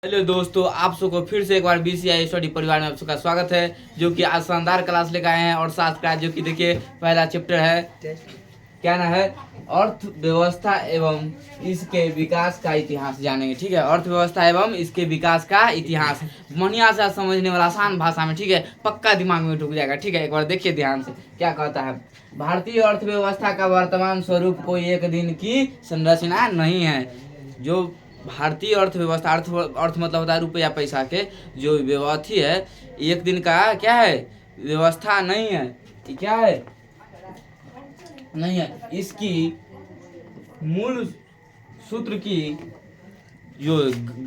Hello दोस्तों, आप सबको फिर से एक बार BCI स्टडी परिवार में आप सबका स्वागत है। जो कि आज शानदार क्लास लेकर आए हैं और साथ का जो कि देखिए पहला चैप्टर है, क्या ना है, अर्थव्यवस्था एवं इसके विकास का इतिहास जानेंगे। ठीक है, अर्थव्यवस्था एवं इसके विकास का इतिहास बढ़िया से समझने वाला आसान भाषा में। ठीक है, पक्का दिमाग में ढुक जाएगा। ठीक है, एक बार देखिए ध्यान से क्या कहता है। भारतीय अर्थव्यवस्था का वर्तमान स्वरूप कोई एक दिन की संरचना नहीं है। जो भारतीय अर्थव्यवस्था, अर्थ मतलब होता है रुपया पैसा के, जो व्यवस्था है एक दिन का क्या है, व्यवस्था नहीं है। क्या है, नहीं है। इसकी मूल सूत्र की जो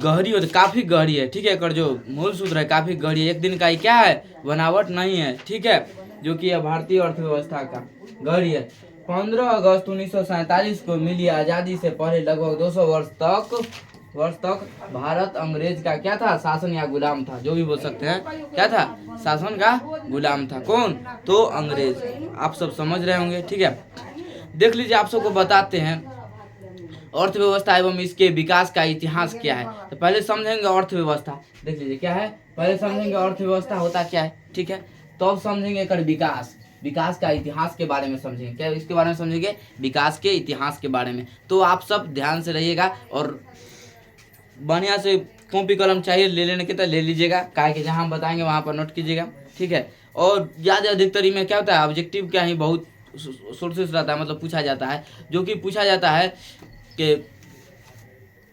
गहरी होती काफी गहरी है। ठीक है, कर जो मूल सूत्र है काफी गहरी है। एक दिन का ही क्या है, बनावट नहीं है। ठीक है, जो कि भारतीय अर्थव्यवस्था का गहरी है। 15 अगस्त 1947 को मिली आज़ादी से पहले लगभग 200 वर्ष तक भारत अंग्रेज का क्या था, शासन या गुलाम था। जो भी बोल सकते हैं, क्या था, शासन का गुलाम था। कौन, तो अंग्रेज। आप सब समझ रहे होंगे। ठीक है, देख लीजिए, आप सबको बताते हैं अर्थव्यवस्था एवं इसके विकास का इतिहास क्या है। तो पहले समझेंगे अर्थव्यवस्था। देख लीजिए क्या है, पहले समझेंगे अर्थव्यवस्था होता क्या है। ठीक है, तो अब समझेंगे एक विकास का इतिहास के बारे में समझेंगे। क्या इसके बारे में समझेंगे, विकास के इतिहास के बारे में। तो आप सब ध्यान से रहिएगा और बढ़िया से कॉपी कलम चाहिए ले लेने के तो ले लीजिएगा, काहे कि जहाँ हम बताएंगे वहाँ पर नोट कीजिएगा। ठीक है, और ज़्यादा अधिकतर में क्या होता है, ऑब्जेक्टिव क्या ही बहुत सोर्सेस रहता है, मतलब पूछा जाता है। जो कि पूछा जाता है कि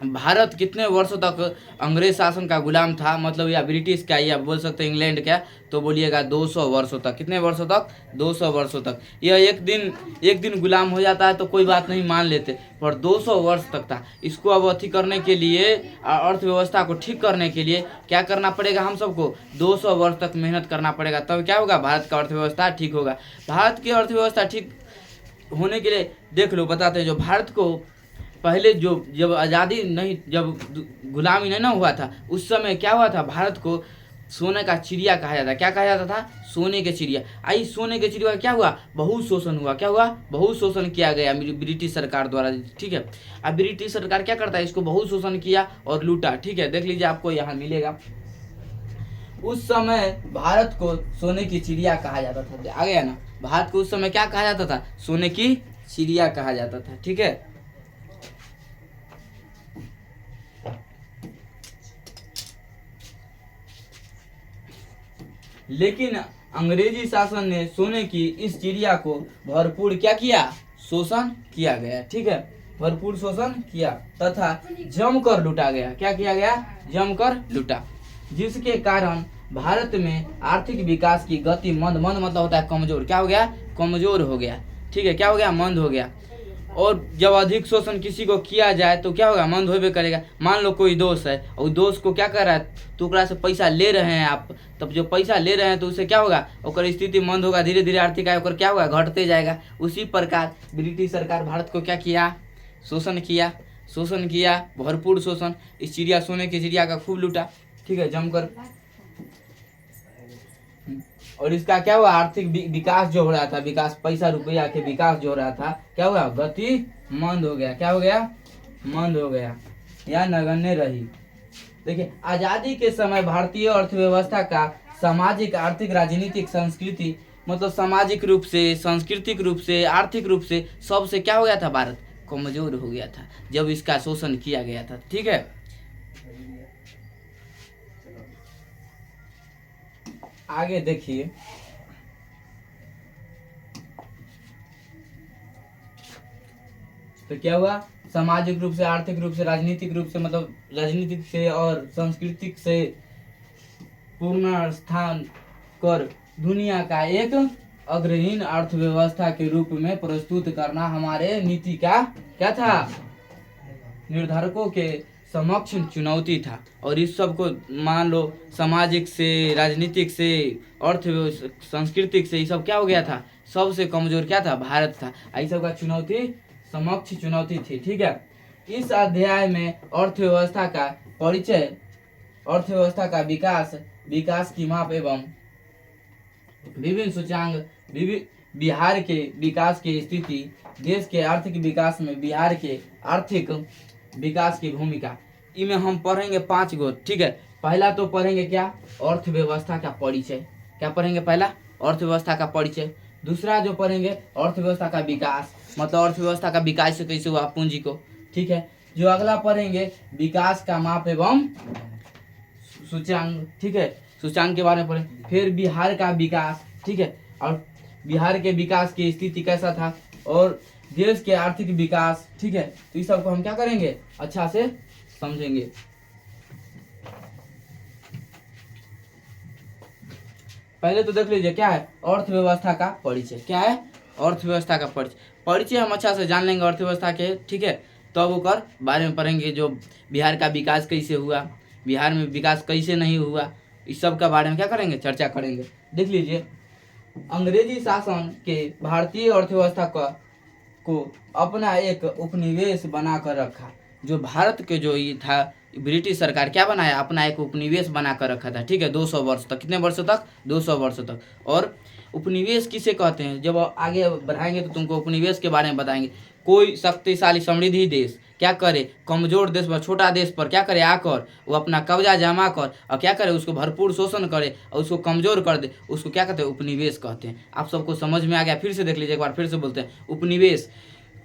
भारत कितने वर्षों तक अंग्रेज शासन का गुलाम था, मतलब या ब्रिटिश का, या बोल सकते हैं इंग्लैंड का, तो बोलिएगा 200 वर्षों तक। कितने वर्षों तक, 200 वर्षों तक। यह एक दिन गुलाम हो जाता है तो कोई बात नहीं, मान लेते, पर 200 वर्ष तक था। इसको अब अथी करने के लिए, अर्थव्यवस्था को ठीक करने के लिए क्या करना पड़ेगा, हम सबको 200 वर्ष तक मेहनत करना पड़ेगा। तब क्या होगा, भारत का अर्थव्यवस्था ठीक होगा। भारत की अर्थव्यवस्था ठीक होने के लिए देख लो, बताते हैं। जो भारत को पहले जब आज़ादी नहीं, जब गुलामी नहीं ना हुआ था, उस समय क्या हुआ था, भारत को सोने का चिड़िया कहा जाता। क्या कहा जाता था, सोने के चिड़िया। आई सोने के चिड़िया क्या हुआ, बहुत शोषण हुआ। क्या हुआ, बहुत शोषण किया गया ब्रिटिश सरकार द्वारा। ठीक है, अब ब्रिटिश सरकार क्या करता है, इसको बहुत शोषण किया और लूटा। ठीक है, देख लीजिए, आपको यहाँ मिलेगा। उस समय भारत को सोने की चिड़िया कहा जाता था। आ गया ना, भारत को उस समय क्या कहा जाता था, सोने की चिड़िया कहा जाता था। ठीक है, लेकिन अंग्रेजी शासन ने सोने की इस चिड़िया को भरपूर क्या किया, शोषण किया गया। ठीक है, भरपूर शोषण किया तथा जमकर लूटा गया। क्या किया गया, जमकर लूटा, जिसके कारण भारत में आर्थिक विकास की गति मंद मतलब होता है कमजोर। क्या हो गया, कमजोर हो गया। ठीक है, क्या हो गया, मंद हो गया। और जब अधिक शोषण किसी को किया जाए तो क्या होगा, मंद होबे करेगा। मान लो कोई दोस्त है और दोस्त को क्या कर रहा है, तो ओकरा से पैसा ले रहे हैं आप, तब जो पैसा ले रहे हैं तो उससे क्या होगा, ओकर स्थिति मंद होगा, धीरे धीरे आर्थिक आय ओकर क्या होगा, घटते जाएगा। उसी प्रकार ब्रिटिश सरकार भारत को क्या किया, शोषण किया, भरपूर शोषण। इस चिड़िया, सोने की चिड़िया का खूब लूटा। ठीक है, जमकर। और इसका क्या हुआ, आर्थिक विकास जो हो रहा था, विकास पैसा रुपया के विकास जो हो रहा था, क्या हुआ, गति मंद हो गया। क्या हो गया, मंद हो गया या नगण्य रही। देखिए, आजादी के समय भारतीय अर्थव्यवस्था का सामाजिक, आर्थिक, राजनीतिक, संस्कृति, मतलब सामाजिक रूप से, सांस्कृतिक रूप से, आर्थिक रूप से सबसे क्या हो गया था, भारत कमजोर हो गया था जब इसका शोषण किया गया था। ठीक है, आगे देखिए, तो क्या हुआ, सामाजिक रूप से, आर्थिक रूप से, राजनीतिक रूप से, मतलब राजनीतिक से और सांस्कृतिक से पूर्ण स्थान कर दुनिया का एक अग्रणी अर्थव्यवस्था के रूप में प्रस्तुत करना हमारे नीति का क्या था, निर्धारकों के समक्ष चुनौती था। और इस सब को मान लो सामाजिक से, राजनीतिक से, अर्थव्यवस्था, सांस्कृतिक से, ये सब क्या हो गया था, सबसे कमजोर क्या था, भारत था। ये सब का समक्ष चुनौती थी। ठीक है, इस अध्याय में अर्थव्यवस्था का परिचय, अर्थव्यवस्था का विकास की माप एवं विभिन्न सूचकांक, बिहार के विकास की स्थिति, देश के आर्थिक विकास में बिहार के आर्थिक विकास की भूमिका, इनमें हम पढ़ेंगे 5 गो, ठीक है। पहला तो पढ़ेंगे क्या, अर्थव्यवस्था का परिचय। क्या पढ़ेंगे, पहला अर्थव्यवस्था का परिचय। दूसरा जो पढ़ेंगे अर्थव्यवस्था का विकास, मतलब अर्थव्यवस्था का विकास से कैसे हुआ पूंजी को, ठीक है। जो अगला पढ़ेंगे विकास का माप एवं सूचांक, ठीक है, सूचांक के बारे में पढ़ेंगे। फिर बिहार का विकास, ठीक है, और बिहार के विकास की स्थिति कैसा था, और देश के आर्थिक विकास, ठीक है। तो इस सबको हम क्या करेंगे, अच्छा से समझेंगे। पहले तो देख लीजिए क्या है अर्थव्यवस्था का परिचय। क्या है, अर्थव्यवस्था का परिचय। परिचय हम अच्छा से जान लेंगे अर्थव्यवस्था के, ठीक है। तब ओकर बारे में पढ़ेंगे, जो बिहार का विकास कैसे हुआ, बिहार में विकास कैसे नहीं हुआ, इस सब का बारे में क्या करेंगे, चर्चा करेंगे। देख लीजिए, अंग्रेजी शासन के भारतीय अर्थव्यवस्था को अपना एक उपनिवेश बनाकर रखा। जो भारत के जो ये था, ब्रिटिश सरकार क्या बनाया, अपना एक उपनिवेश बनाकर रखा था, ठीक है, 200 वर्ष तक। कितने वर्षों तक, 200 वर्षों तक। और उपनिवेश किसे कहते हैं, जब आगे बढ़ाएंगे तो तुमको उपनिवेश के बारे में बताएंगे। कोई शक्तिशाली समृद्धि देश क्या करे, कमजोर देश पर, छोटा देश पर क्या करे, आकर वो अपना कब्जा जमा कर और क्या करे, उसको भरपूर शोषण करे और उसको कमजोर कर दे, उसको क्या कहते हैं, उपनिवेश कहते हैं। आप सबको समझ में आ गया, फिर से देख लीजिए एक बार, फिर से बोलते हैं उपनिवेश।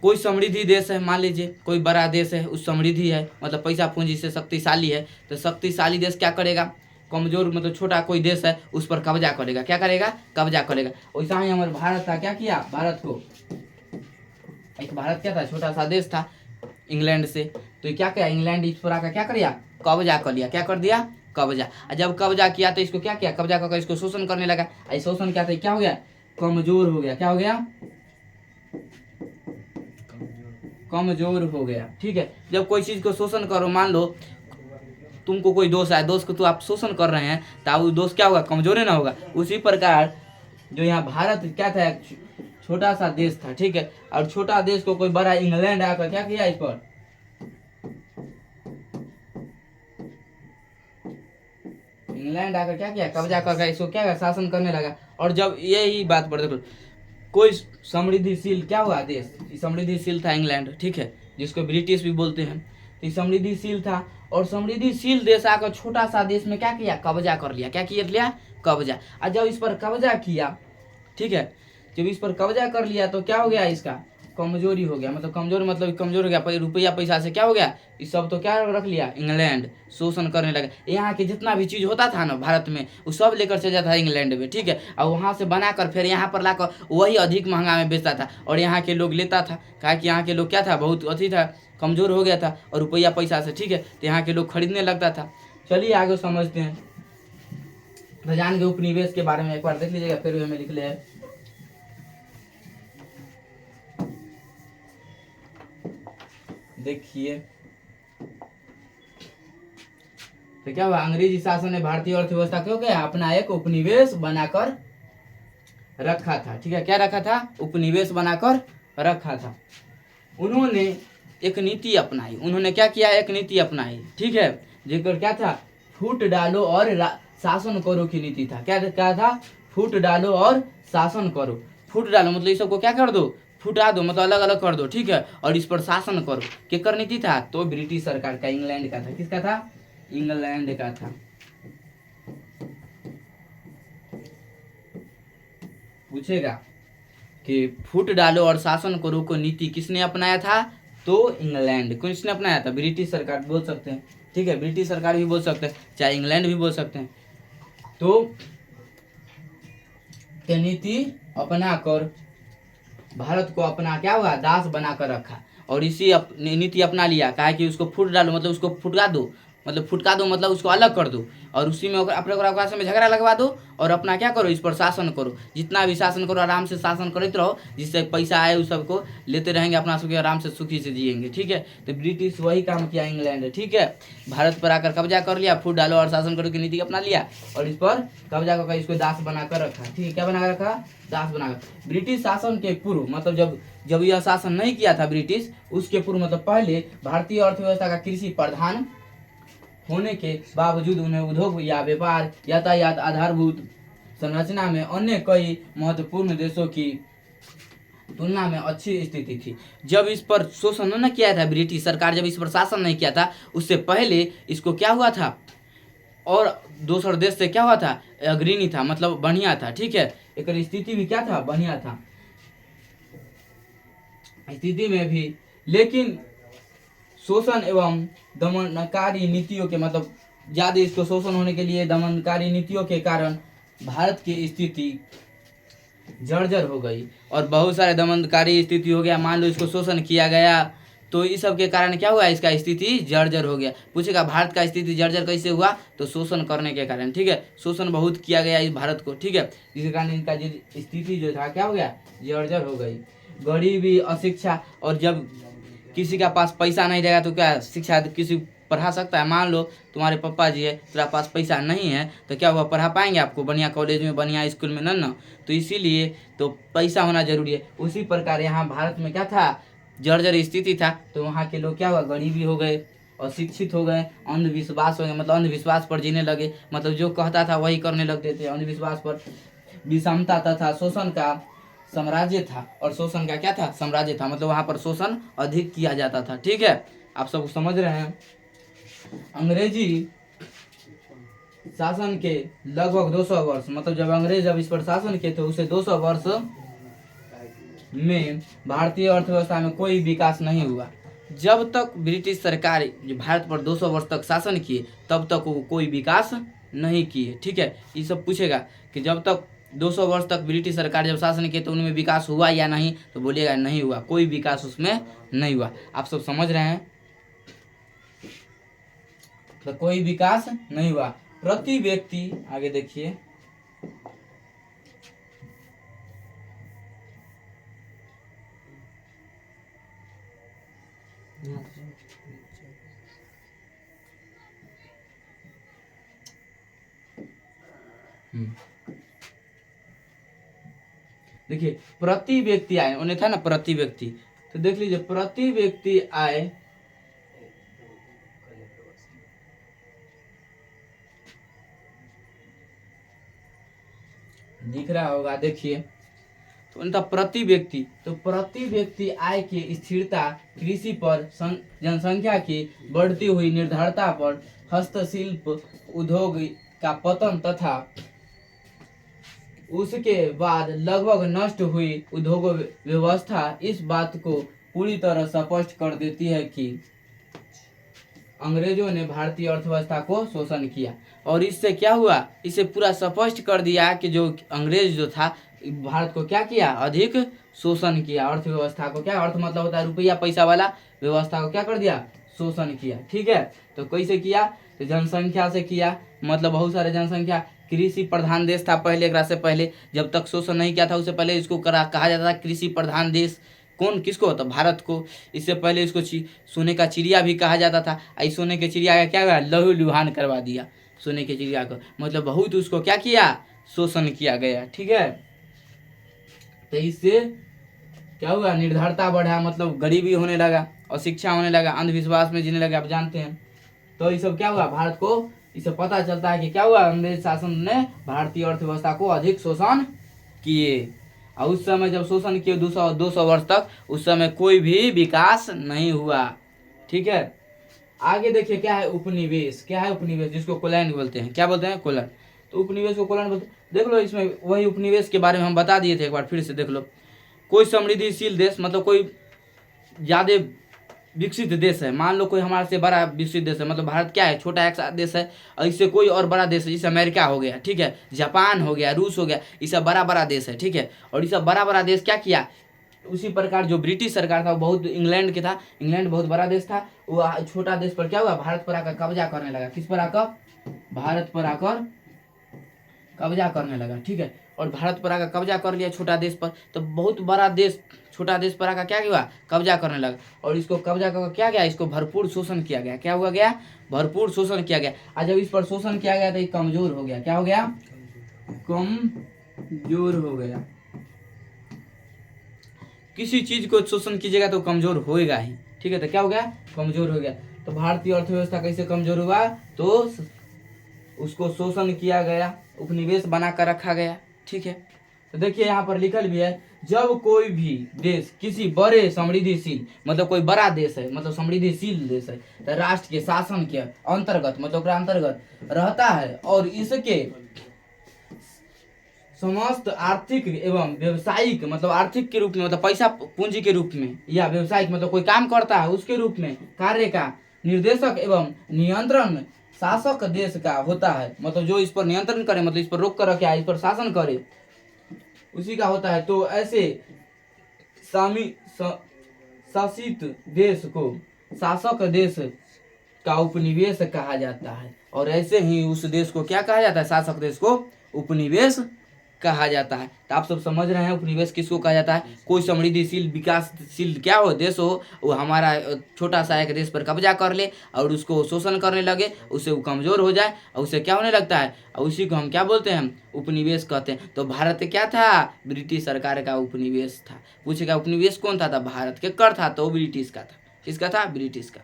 कोई समृद्धि देश है, मान लीजिए कोई बड़ा देश है, उस समृद्धि है मतलब पैसा पूंजी से शक्तिशाली है, तो शक्तिशाली देश क्या करेगा, कमजोर मतलब छोटा कोई देश है उस पर कब्जा करेगा। क्या करेगा, कब्जा करेगा। वैसा ही हमारे भारत था, क्या किया, भारत को, एक भारत क्या था, छोटा सा देश था इंग्लैंड से, तो क्या किया, इंग्लैंड इस पर आकर क्या कर लिया, कब्जा कर लिया। क्या कर दिया, कब्जा। जब कब्जा किया तो इसको क्या किया, कब्जा करके इसको शोषण करने लगा। शोषण क्या था, क्या हो गया, कमजोर हो गया। क्या हो गया, कमजोर हो गया, ठीक है। जब कोई चीज को शोषण करो, मान लो तुमको कोई दोष है, दोष को तो आप शोषण कर रहे हैं, तो वो दोष क्या होगा, कमजोर ना होगा। उसी प्रकार जो यहाँ भारत क्या था, एक छोटा सा देश था, ठीक है। और छोटा देश को कोई बड़ा इंग्लैंड आकर क्या किया, इस पर इंग्लैंड आकर क्या किया, कब्जा करके इसको क्या किया, शासन करने लगा। और जब यही बात पर देखो, कोई समृद्धिशील क्या हुआ देश, समृद्धिशील था इंग्लैंड, ठीक है, जिसको ब्रिटिश भी बोलते हैं। तो समृद्धिशील था, और समृद्धिशील देश आकर छोटा सा देश में क्या किया, कब्जा कर लिया। क्या किया लिया, कब्जा। और जब इस पर कब्जा किया, ठीक है, जब इस पर कब्जा कर लिया तो क्या हो गया, इसका कमजोरी हो गया। मतलब कमजोर मतलब कमजोर हो गया, रुपया पैसा से क्या हो गया, इस सब तो क्या रख लिया, इंग्लैंड शोषण करने लगा। यहाँ के जितना भी चीज होता था ना भारत में, वो सब लेकर चला जाता था इंग्लैंड में, ठीक है। और वहाँ से बनाकर फिर यहाँ पर लाकर वही अधिक महंगा में बेचता था, और यहाँ के लोग लेता था। कहा कि यहाँ के लोग क्या था, बहुत अथी था, कमजोर हो गया था और रुपया पैसा से, ठीक है, तो यहाँ के लोग खरीदने लगता था। चलिए आगे समझते हैं भजान के उपनिवेश के बारे में, एक बार देख लीजिएगा, फिर हमें लिख ले। देखिए तो क्या हुआ, अंग्रेजी शासन ने भारतीय अर्थव्यवस्था को क्या अपना एक उपनिवेश बनाकर रखा था, ठीक है। क्या रखा था, उपनिवेश बनाकर रखा था। उन्होंने एक नीति अपनाई, उन्होंने क्या किया, एक नीति अपनाई, ठीक है, जिसका क्या था, फूट डालो और शासन करो की नीति था। क्या था, फूट डालो और शासन करो। फूट डालो मतलब इस सबको क्या कर दो, फुटा दो, मतलब अलग अलग कर दो, ठीक है, और इस पर शासन करो। क्या नीति था, तो ब्रिटिश सरकार का, इंग्लैंड का था। किसका था, इंग्लैंड का था। पूछेगा कि फूट डालो और शासन करो को नीति किसने अपनाया था, तो इंग्लैंड। किसने अपनाया था, ब्रिटिश सरकार बोल सकते हैं, ठीक है, ब्रिटिश सरकार भी बोल सकते हैं, चाहे इंग्लैंड भी बोल सकते हैं। तो नीति अपनाकर भारत को अपना क्या हुआ, दास बनाकर रखा, और इसी नीति अपना लिया। कहा कि उसको फूट डालो मतलब उसको फुटका दो, मतलब फुटका दो मतलब उसको अलग कर दो, और उसी में अपने में झगड़ा लगवा दो, और अपना क्या करो, इस पर शासन करो। जितना भी शासन करो, आराम से शासन करते रहो, जिससे पैसा आए उस सबको लेते रहेंगे, अपना सबके आराम से सुखी से जिएंगे, ठीक है। तो ब्रिटिश वही काम किया इंग्लैंड, ठीक है, भारत पर आकर कब्जा कर लिया, फूट डालो और शासन करो की नीति अपना लिया, और इस पर कब्जा करके इसको दास बनाकर रखा, ठीक है। क्या बनाकर रखा, दास बनाकर। ब्रिटिश शासन के पूर्व मतलब जब यह शासन नहीं किया था ब्रिटिश, उसके पूर्व मतलब पहले भारतीय अर्थव्यवस्था का कृषि प्रधान होने के बावजूद उन्हें उद्योग या व्यापार, यातायात, आधारभूत संरचना में अन्य कई महत्वपूर्ण देशों की तुलना में अच्छी स्थिति थी। जब इस पर शोषण न किया था ब्रिटिश सरकार, जब इस पर शासन नहीं किया था, उससे पहले इसको क्या हुआ था, और दूसरे देश से क्या हुआ था, अग्रणी था, मतलब बढ़िया था। ठीक है, एक स्थिति भी क्या था, बढ़िया था स्थिति में भी। लेकिन शोषण एवं दमनकारी नीतियों के, मतलब ज्यादा इसको शोषण होने के लिए दमनकारी नीतियों के कारण भारत की स्थिति जर्जर हो गई, और बहुत सारे दमनकारी स्थिति हो गया। मान लो इसको शोषण किया गया, तो इस सब के कारण क्या हुआ, इसका स्थिति जर्जर हो गया। पूछेगा भारत का स्थिति जर्जर कैसे हुआ, तो शोषण करने के कारण। ठीक है, शोषण बहुत किया गया इस भारत को। ठीक है, जिसके कारण इनका जो स्थिति जो था क्या हो गया, जर्जर हो गई। गरीबी, अशिक्षा, और जब किसी का पास पैसा नहीं रहेगा तो क्या शिक्षा किसी पढ़ा सकता है। मान लो तुम्हारे पापा जी है, तेरा पास पैसा नहीं है, तो क्या हुआ, पढ़ा पाएंगे आपको बढ़िया कॉलेज में, बढ़िया स्कूल में, ना। तो इसीलिए तो पैसा होना जरूरी है। उसी प्रकार यहाँ भारत में क्या था, जर्जर स्थिति था, तो वहाँ के लोग क्या हुआ, गरीबी हो गए, अशिक्षित हो गए, अंधविश्वास हो गए, मतलब अंधविश्वास पर जीने लगे, मतलब जो कहता था वही करने लगते थे, अंधविश्वास पर। विषमता तथा शोषण का साम्राज्य था, और शोषण का क्या था, साम्राज्य था, मतलब वहाँ पर शोषण अधिक किया जाता था। ठीक है, आप सब समझ रहे हैं। अंग्रेजी शासन के लगभग 200 वर्ष, मतलब जब अंग्रेज जब इस पर शासन किए थे, उसे 200 वर्ष में भारतीय अर्थव्यवस्था में कोई विकास नहीं हुआ। जब तक ब्रिटिश सरकार जो भारत पर 200 वर्ष तक शासन किए, तब तक वो कोई विकास नहीं किए। ठीक है, ये सब पूछेगा कि जब तक 200 वर्ष तक ब्रिटिश सरकार जब शासन किए तो उनमें विकास हुआ या नहीं, तो बोलिएगा नहीं हुआ, कोई विकास उसमें नहीं हुआ। आप सब समझ रहे हैं, तो कोई विकास नहीं हुआ। प्रति व्यक्ति, आगे देखिए, देखिए प्रति व्यक्ति आय, उन्हें था ना प्रति व्यक्ति, तो देख लीजिए प्रति व्यक्ति आय दिख रहा होगा, देखिए, तो उनका प्रति व्यक्ति, तो प्रति व्यक्ति आय की स्थिरता, कृषि पर जनसंख्या की बढ़ती हुई निर्भरता पर, हस्तशिल्प उद्योग का पतन तथा उसके बाद लगभग नष्ट हुई उद्योग व्यवस्था इस बात को पूरी तरह स्पष्ट कर देती है कि अंग्रेजों ने भारतीय अर्थव्यवस्था को शोषण किया। और इससे क्या हुआ, इसे पूरा स्पष्ट कर दिया कि जो अंग्रेज जो था भारत को क्या किया, अधिक शोषण किया, अर्थव्यवस्था को, क्या अर्थ मतलब होता है रुपया पैसा वाला, व्यवस्था को क्या कर दिया, शोषण किया। ठीक है, तो कैसे किया, तो जनसंख्या से किया, मतलब बहुत सारे जनसंख्या, कृषि प्रधान देश था पहले, एकरा से पहले जब तक शोषण नहीं किया था उससे पहले इसको कहा जाता था कृषि प्रधान देश। कौन, किसको, तो भारत को। इससे पहले इसको सोने का चिड़िया भी कहा जाता था। इस सोने के चिड़िया का क्या हुआ, लहू लुहान करवा दिया सोने के चिड़िया को, मतलब बहुत उसको क्या किया, शोषण किया गया। ठीक है, तो इससे क्या हुआ, निर्धरता बढ़ा, मतलब गरीबी होने लगा, अशिक्षा होने लगा, अंधविश्वास में जीने लगे, आप जानते हैं। तो ये सब क्या हुआ, भारत को इससे पता चलता है कि क्या हुआ, अंग्रेज शासन ने भारतीय अर्थव्यवस्था को अधिक शोषण किए। और उस समय जब शोषण किए 200 वर्ष तक, उस समय कोई भी विकास नहीं हुआ। ठीक है, आगे देखिए क्या है उपनिवेश, क्या है उपनिवेश, जिसको कोलैंड बोलते हैं, क्या बोलते हैं, कोलैंड। तो उपनिवेश को कोलैंड बोलते हैं। देख लो इसमें वही उपनिवेश के बारे में हम बता दिए थे, एक बार फिर से देख लो। कोई समृद्धिशील देश, मतलब कोई ज्यादा विकसित देश है, मान लो कोई हमारे से बड़ा विकसित देश है, मतलब भारत क्या है, छोटा एक देश है, और इससे कोई और बड़ा देश है, जैसे अमेरिका हो गया, ठीक है, जापान हो गया, रूस हो गया, ये सब बड़ा बड़ा देश है। ठीक है, और ये सब बड़ा बड़ा देश क्या किया, उसी प्रकार जो ब्रिटिश सरकार था वो बहुत इंग्लैंड के था, इंग्लैंड बहुत बड़ा देश था, वो छोटा देश पर क्या हुआ, भारत पर आकर कब्जा करने लगा। किस पर आकर, भारत पर आकर कब्जा करने लगा। ठीक है, और भारत पर आकर कब्जा कर लिया छोटा देश पर, तो बहुत बड़ा देश छोटा देश पर आकर क्या हुआ, कब्जा करने लगा। और इसको कब्जा करके क्या गया, इसको भरपूर शोषण किया गया। क्या हुआ गया, भरपूर शोषण किया गया। और जब इस पर शोषण किया गया तो ये कमजोर हो गया। क्या हो गया, कमजोर हो गया। किसी चीज को शोषण कीजिएगा तो कमजोर होएगा ही। ठीक है, तो क्या हो गया, कमजोर हो गया। तो भारतीय अर्थव्यवस्था कैसे कमजोर हुआ, तो उसको शोषण किया गया, उपनिवेश बना कर रखा गया। ठीक है, तो देखिए यहाँ पर लिखल भी है, जब कोई भी देश किसी बड़े समृद्धिशील मतलब कोई बड़ा देश है मतलब समृद्धिशील देश है तो राष्ट्र के शासन के अंतर्गत मतलब ओकरा अंतर्गत रहता है और इसके समस्त आर्थिक एवं व्यवसायिक मतलब आर्थिक के रूप में मतलब पैसा पूंजी के रूप में या व्यवसायिक मतलब कोई काम करता है उसके रूप में कार्य का निर्देशक एवं नियंत्रण शासक देश का होता है। मतलब जो इस पर नियंत्रण करे मतलब इस पर रोक कर रखे, इस पर शासन करे, उसी का होता है। तो ऐसे शासित देश को शासक देश का उपनिवेश कहा जाता है और ऐसे ही उस देश को क्या कहा जाता है, शासक देश को उपनिवेश कहा जाता है। तो आप सब समझ रहे हैं उपनिवेश किसको कहा जाता है। कोई समृद्धिशील विकासशील क्या हो देश हो, वो हमारा छोटा सा एक देश पर कब्जा कर ले और उसको शोषण करने लगे, उससे वो कमजोर हो जाए और उससे क्या होने लगता है और उसी को हम क्या बोलते हैं, उपनिवेश कहते हैं। तो भारत क्या था, ब्रिटिश सरकार का उपनिवेश था। पूछेगा उपनिवेश कौन था, भारत के कर था तो ब्रिटिश का था। किसका था, ब्रिटिश का।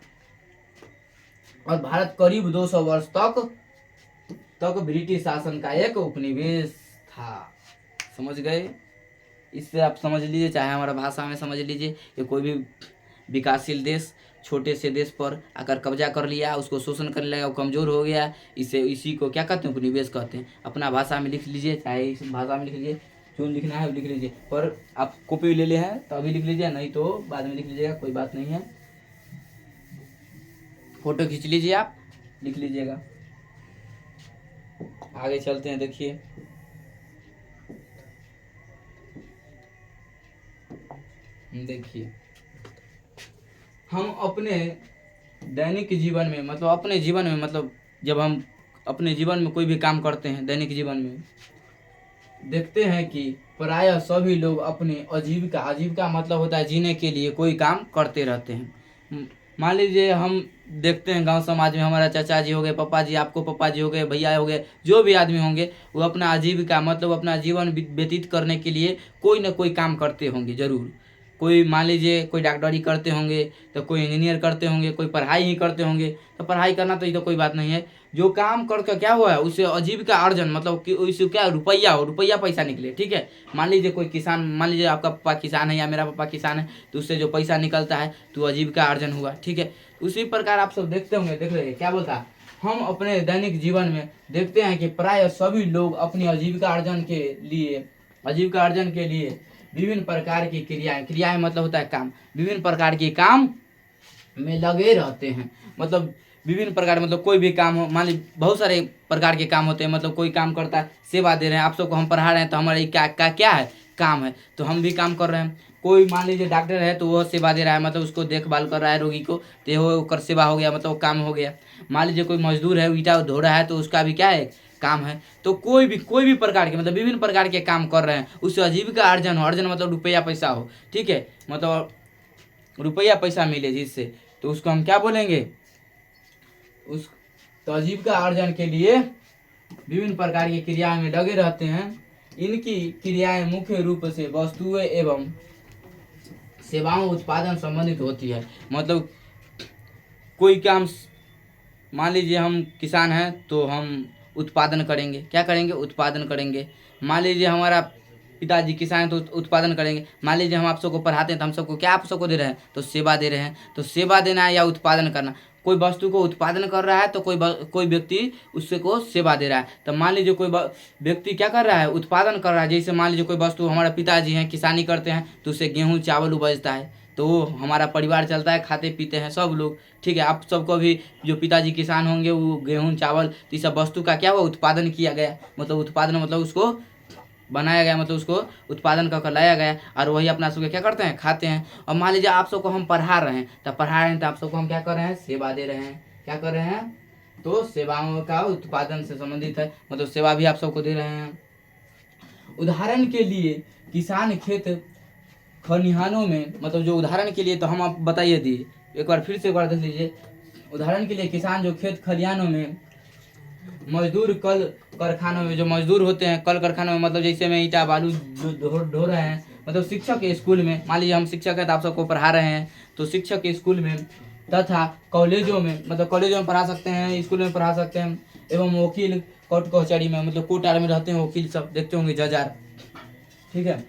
और भारत करीब 200 वर्ष तक ब्रिटिश शासन का एक उपनिवेश था। समझ गए। इससे आप समझ लीजिए, चाहे हमारा भाषा में समझ लीजिए कि कोई भी विकासशील देश छोटे से देश पर आकर कब्जा कर लिया, उसको शोषण करने लगा, वो कमजोर हो गया, इसी को क्या कहते हैं, उपनिवेश कहते हैं। अपना भाषा में लिख लीजिए, चाहे इस भाषा में लिख लीजिए, जो लिखना है वो लिख लीजिए। पर आप कॉपी ले हैं तो अभी लिख लीजिए, नहीं तो बाद में लिख लीजिएगा, कोई बात नहीं है। फोटो खींच लीजिए, आप लिख लीजिएगा। आगे चलते हैं। देखिए हम अपने दैनिक जीवन में मतलब अपने जीवन में मतलब जब हम अपने जीवन में कोई भी काम करते हैं, दैनिक जीवन में देखते हैं कि प्रायः सभी लोग अपने आजीविका मतलब होता है जीने के लिए कोई काम करते रहते हैं। मान लीजिए हम देखते हैं गांव समाज में हमारा चाचा जी हो गए, पापा जी, आपको पापा जी हो गए, भैया हो गए, जो भी आदमी होंगे वो अपना आजीविका मतलब अपना जीवन व्यतीत करने के लिए कोई ना कोई काम करते होंगे जरूर। कोई मान लीजिए कोई डॉक्टरी करते होंगे, तो कोई इंजीनियर करते होंगे, कोई पढ़ाई ही करते होंगे। तो पढ़ाई करना तो ये तो कोई बात नहीं है, जो काम करके क्या हुआ है उससे आजीविका अर्जन मतलब कि उससे क्या रुपया पैसा निकले। ठीक है, मान लीजिए कोई किसान, मान लीजिए आपका पापा किसान है या मेरा पापा किसान है, तो उससे जो पैसा निकलता है तो आजीविका अर्जन हुआ। ठीक है, उसी प्रकार आप सब देखते होंगे, देख रहे क्या बोलता है, हम अपने दैनिक जीवन में देखते हैं कि प्राय सभी लोग अपनी आजीविका अर्जन के लिए विभिन्न प्रकार की क्रियाएं मतलब होता है काम, विभिन्न प्रकार के काम में लगे रहते हैं। मतलब विभिन्न प्रकार मतलब कोई भी काम हो, मान लीजिए बहुत सारे प्रकार के काम होते हैं। मतलब कोई काम करता है, सेवा दे रहे हैं, आप सबको हम पढ़ा रहे हैं तो हमारे क्या है, काम है, तो हम भी काम कर रहे हैं। कोई मान लीजिए डॉक्टर है तो वह सेवा दे रहा है, मतलब उसको देखभाल कर रहा है रोगी को, तो वो कर सेवा हो गया, मतलब वो काम हो गया। मान लीजिए कोई मजदूर है, ईंटा धो रहा है, तो उसका भी क्या है, काम है। तो कोई भी प्रकार के मतलब विभिन्न प्रकार के काम कर रहे हैं, उससे आजीविका अर्जन हो, अर्जन मतलब रुपया पैसा हो। ठीक है, मतलब रुपया पैसा मिले जिससे, तो उसको हम क्या बोलेंगे, तो आजीविका अर्जन के लिए विभिन्न प्रकार की क्रियाएं में लगे रहते हैं। इनकी क्रियाएं मुख्य रूप से वस्तुएं एवं सेवाओं उत्पादन संबंधित होती है। मतलब कोई काम, मान लीजिए हम किसान हैं तो हम उत्पादन करेंगे, क्या करेंगे, उत्पादन करेंगे। मान लीजिए हमारा पिताजी किसान है तो उत्पादन करेंगे। मान लीजिए हम आप सबको पढ़ाते हैं तो हम सबको क्या आप सबको दे रहे हैं, तो सेवा दे रहे हैं। तो सेवा देना है या उत्पादन करना, कोई वस्तु को उत्पादन कर रहा है तो कोई व्यक्ति उससे को सेवा दे रहा है। तो मान लीजिए कोई व्यक्ति क्या कर रहा है, उत्पादन कर रहा है। जैसे मान लीजिए कोई वस्तु, हमारा पिताजी हैं किसानी करते हैं तो उससे गेहूँ चावल उपजता है, तो वो हमारा परिवार चलता है, खाते पीते हैं सब लोग। ठीक है, आप सबको भी जो पिताजी किसान होंगे वो गेहूँ चावल तो इस सब वस्तु का क्या हुआ, उत्पादन किया गया। मतलब उत्पादन मतलब उसको बनाया गया, मतलब उसको उत्पादन कर लाया गया और वही अपना सबके क्या करते हैं, खाते हैं। और मान लीजिए आप सबको हम पढ़ा रहे हैं तो आप सबको हम क्या कर रहे हैं, सेवा दे रहे हैं। क्या कर रहे हैं, तो सेवाओं का उत्पादन से संबंधित है, मतलब सेवा भी आप सबको दे रहे हैं। उदाहरण के लिए किसान खेत खलिहानों में, मतलब जो उदाहरण के लिए, तो हम आप बताइए दिए एक बार फिर से एक बार देख लीजिए। उदाहरण के लिए किसान जो खेत खलिहानों में, मजदूर कल कारखानों में जो मजदूर होते हैं, कल कारखानों में मतलब जैसे में ईंटा बालू ढो रहे हैं। मतलब शिक्षक के स्कूल में, मान लीजिए हम शिक्षक हैं तो आप सबको पढ़ा रहे हैं, तो शिक्षक के स्कूल में तथा कॉलेजों में, मतलब कॉलेजों में पढ़ा सकते हैं, स्कूल में पढ़ा सकते हैं। एवं वकील कोर्ट कचहरी में, मतलब कोर्ट आर में रहते हैं वकील सब, देखते होंगे जज आर, ठीक है।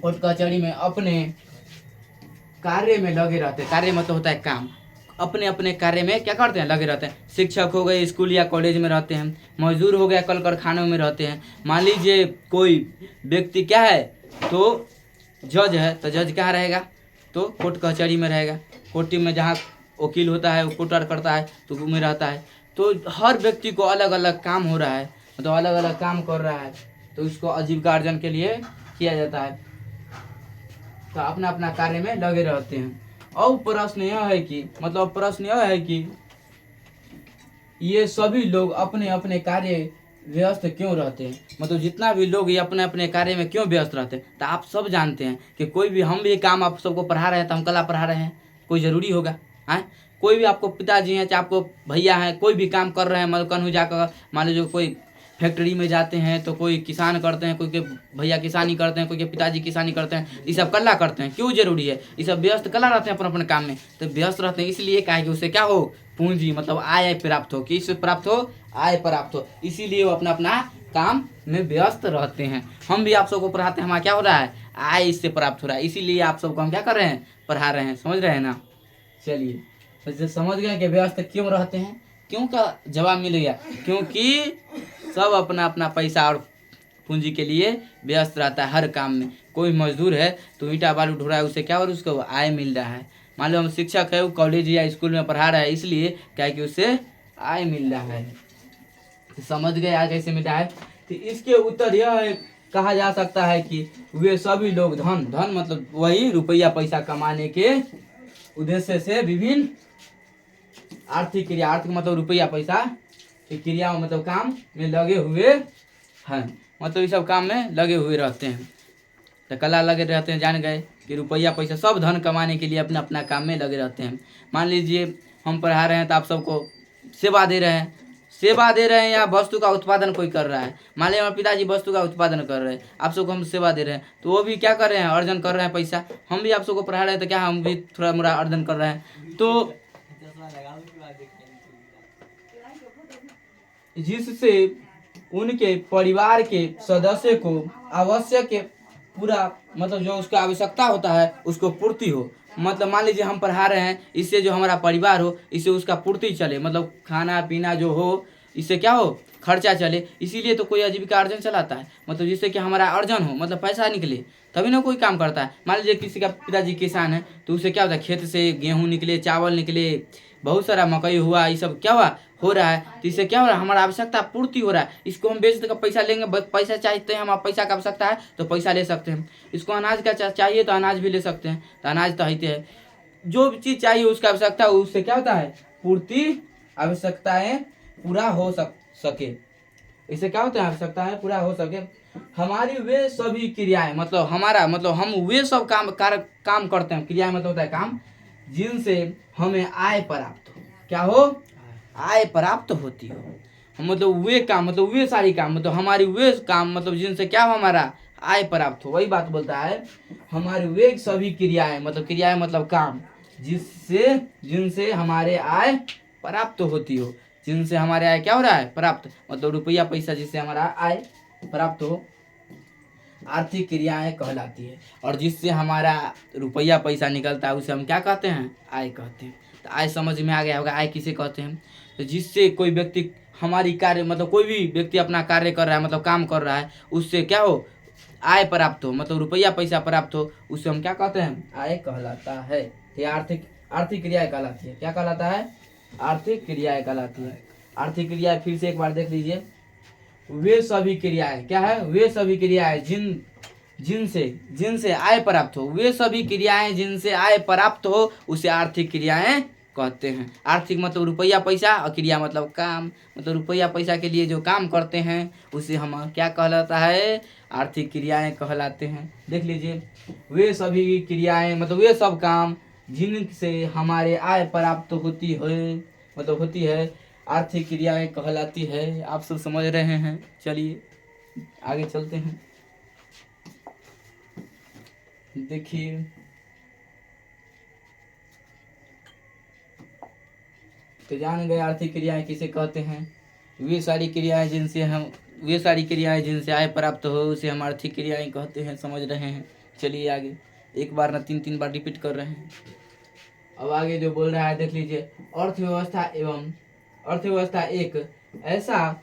कोर्ट कचहरी में अपने कार्य में लगे रहते हैं। कार्य मतलब होता है काम। अपने अपने कार्य में क्या करते हैं, लगे रहते हैं। शिक्षक हो गए स्कूल या कॉलेज में रहते हैं, मजदूर हो गया कल कारखानों में रहते हैं। मान लीजिए कोई व्यक्ति क्या है तो जज है, तो जज कहाँ रहेगा, तो कोर्ट कचहरी में रहेगा। कोर्ट में जहाँ वकील होता है वो कोर्ट करता है तो वो में रहता है। तो हर व्यक्ति को अलग अलग काम हो रहा है, मतलब अलग अलग काम कर रहा है, तो उसको आजीविका अर्जन के लिए किया जाता है। तो अपना अपना कार्य में लगे रहते हैं। और प्रश्न यह है कि मतलब प्रश्न यह है कि ये सभी लोग अपने अपने कार्य व्यस्त क्यों रहते हैं, मतलब जितना भी लोग ये अपने अपने कार्य में क्यों व्यस्त रहते हैं। तो आप सब जानते हैं कि कोई भी हम भी काम आप सबको पढ़ा रहे हैं तो हम कला पढ़ा रहे हैं, कोई ज़रूरी होगा हाँ। कोई भी आपको पिताजी हैं चाहे आपको भैया हैं, कोई भी काम कर रहे हैं, मतलब कहीं जाकर मान लीजिए कोई फैक्ट्री में जाते हैं तो कोई किसान करते हैं, कोई के भैया किसानी करते हैं, कोई के पिताजी किसानी करते हैं, ये सब कला करते हैं। क्यों जरूरी है, ये सब व्यस्त कला रहते हैं अपने अपने काम में। तो व्यस्त रहते हैं इसलिए क्या है कि उससे क्या हो, पूंजी मतलब आय प्राप्त हो, किससे प्राप्त हो, आय प्राप्त हो, इसीलिए वो अपना अपना काम में व्यस्त रहते हैं। हम भी आप सबको पढ़ाते हैं, हमारा क्या हो रहा है, आय इससे प्राप्त हो रहा है, इसीलिए आप सबको हम क्या कर रहे हैं, पढ़ा रहे हैं। समझ रहे हैं ना। चलिए तो समझ गए कि व्यस्त क्यों रहते हैं, क्यों का जवाब मिल गया, क्योंकि सब अपना अपना पैसा और पूंजी के लिए व्यस्त रहता है हर काम में। कोई मजदूर है तो ईंटा बालू ढो रहा है, उससे क्या हो रहा है, उसको आय मिल रहा है। मान लो हम शिक्षक है, वो कॉलेज या स्कूल में पढ़ा रहा है, इसलिए क्या है कि उससे आय मिल रहा है। तो समझ गए आय कैसे मिल रहा है। तो इसके उत्तर यह कहा जा सकता है कि वे सभी लोग धन, धन मतलब वही रुपया पैसा कमाने के उद्देश्य से विभिन्न आर्थिक क्रिया, आर्थिक मतलब रुपया पैसा की क्रियाओं मतलब काम में लगे हुए हैं, मतलब ये सब काम में लगे हुए रहते हैं। तो कला लगे रहते हैं, जान गए कि रुपया पैसा सब धन कमाने के लिए अपना अपना काम में लगे रहते हैं। मान लीजिए हम पढ़ा रहे हैं तो आप सबको सेवा दे रहे हैं, सेवा दे रहे हैं या वस्तु का उत्पादन कोई कर रहा है। मान लीजिए हमारे पिताजी वस्तु का उत्पादन कर रहे हैं, आप सबको हम सेवा दे रहे हैं, तो वो भी क्या कर रहे हैं, अर्जन कर रहे हैं पैसा। हम भी आप सबको पढ़ा रहे हैं तो क्या हम भी थोड़ा मोड़ा अर्जन कर रहे हैं। तो जिससे उनके परिवार के सदस्य को आवश्यक पूरा मतलब जो उसका आवश्यकता होता है उसको पूर्ति हो। मतलब मान लीजिए हम पढ़ा रहे हैं, इससे जो हमारा परिवार हो इससे उसका पूर्ति चले, मतलब खाना पीना जो हो इससे क्या हो, खर्चा चले। इसीलिए तो कोई आजीविका अर्जन चलाता है, मतलब जिससे कि हमारा अर्जन हो, मतलब पैसा निकले, तभी ना कोई काम करता है। मान लीजिए किसी का पिताजी किसान है तो उससे क्या होता है, खेत से गेहूँ निकले, चावल निकले, बहुत सारा मकई हुआ, ये सब क्या हुआ, हो रहा है। तो इससे क्या हो रहा है, हमारा आवश्यकता पूर्ति हो रहा है। इसको हम बेच देकर पैसा लेंगे, पैसा चाहते हैं हम, पैसा का आवश्यकता है तो पैसा ले सकते हैं। इसको अनाज का चाहिए तो अनाज भी ले सकते हैं, तो अनाज तो होते हैं। जो भी चीज़ चाहिए उसका आवश्यकता उससे क्या होता है, पूर्ति, आवश्यकताएं पूरा हो सके। इससे क्या होता है, आवश्यकताएं पूरा हो सके। हमारी वे सभी क्रियाएं मतलब हमारा मतलब हम वे सब काम करते हैं। क्रिया मतलब होता है काम, जिनसे हमें आय प्राप्त हो, क्या हो, आय प्राप्त होती हो। मतलब वे काम मतलब वे सारी काम मतलब हमारी वे काम मतलब जिनसे क्या हो, हमारा आय प्राप्त हो। वही बात बोलता है, हमारी वे सभी क्रियाएं मतलब क्रियाएं मतलब काम, जिनसे हमारे आय प्राप्त होती हो। जिनसे हमारे आय क्या हो रहा है, प्राप्त, मतलब रुपया पैसा जिससे हमारा आय प्राप्त हो, आर्थिक क्रियाएं कहलाती है। और जिससे हमारा रुपया पैसा निकलता है उसे हम क्या कहते हैं, आय कहते हैं। तो आय समझ में आ गया होगा, आय किसे कहते हैं। तो जिससे कोई व्यक्ति हमारी कार्य मतलब कोई भी व्यक्ति अपना कार्य कर रहा है मतलब काम कर रहा है, उससे क्या हो, आय प्राप्त हो, मतलब रुपया पैसा प्राप्त हो, उसे हम क्या कहते हैं, आय कहलाता है। ये आर्थिक क्रियाएं कहलाती है। क्या कहलाता है, आर्थिक क्रियाएं कहलाती है। आर्थिक क्रियाएं फिर से एक बार देख लीजिए, वे सभी क्रियाएं क्या है, वे सभी क्रियाएं जिनसे आय प्राप्त हो, वे सभी क्रियाएं जिनसे आय प्राप्त हो उसे आर्थिक क्रियाएं कहते हैं। आर्थिक मतलब रुपया पैसा और क्रिया मतलब काम, मतलब रुपया पैसा के लिए जो काम करते हैं उसे हम क्या कहलाता है, आर्थिक क्रियाएं कहलाते हैं। देख लीजिए, वे सभी क्रियाएं मतलब वे सब काम जिनसे हमारे आय प्राप्त होती है मतलब होती है, आर्थिक क्रियाएं कहलाती है। आप सब समझ रहे हैं। चलिए आगे चलते हैं। देखिए तो जान गए आर्थिक क्रियाएं किसे कहते हैं। वे सारी क्रियाएं जिनसे हम वे सारी क्रियाएं जिनसे आय प्राप्त हो उसे हम आर्थिक क्रियाएं कहते हैं। समझ रहे हैं? चलिए आगे, एक बार ना 3-3 बार रिपीट कर रहे हैं। अब आगे जो बोल रहा है देख लीजिए। अर्थव्यवस्था एक ऐसा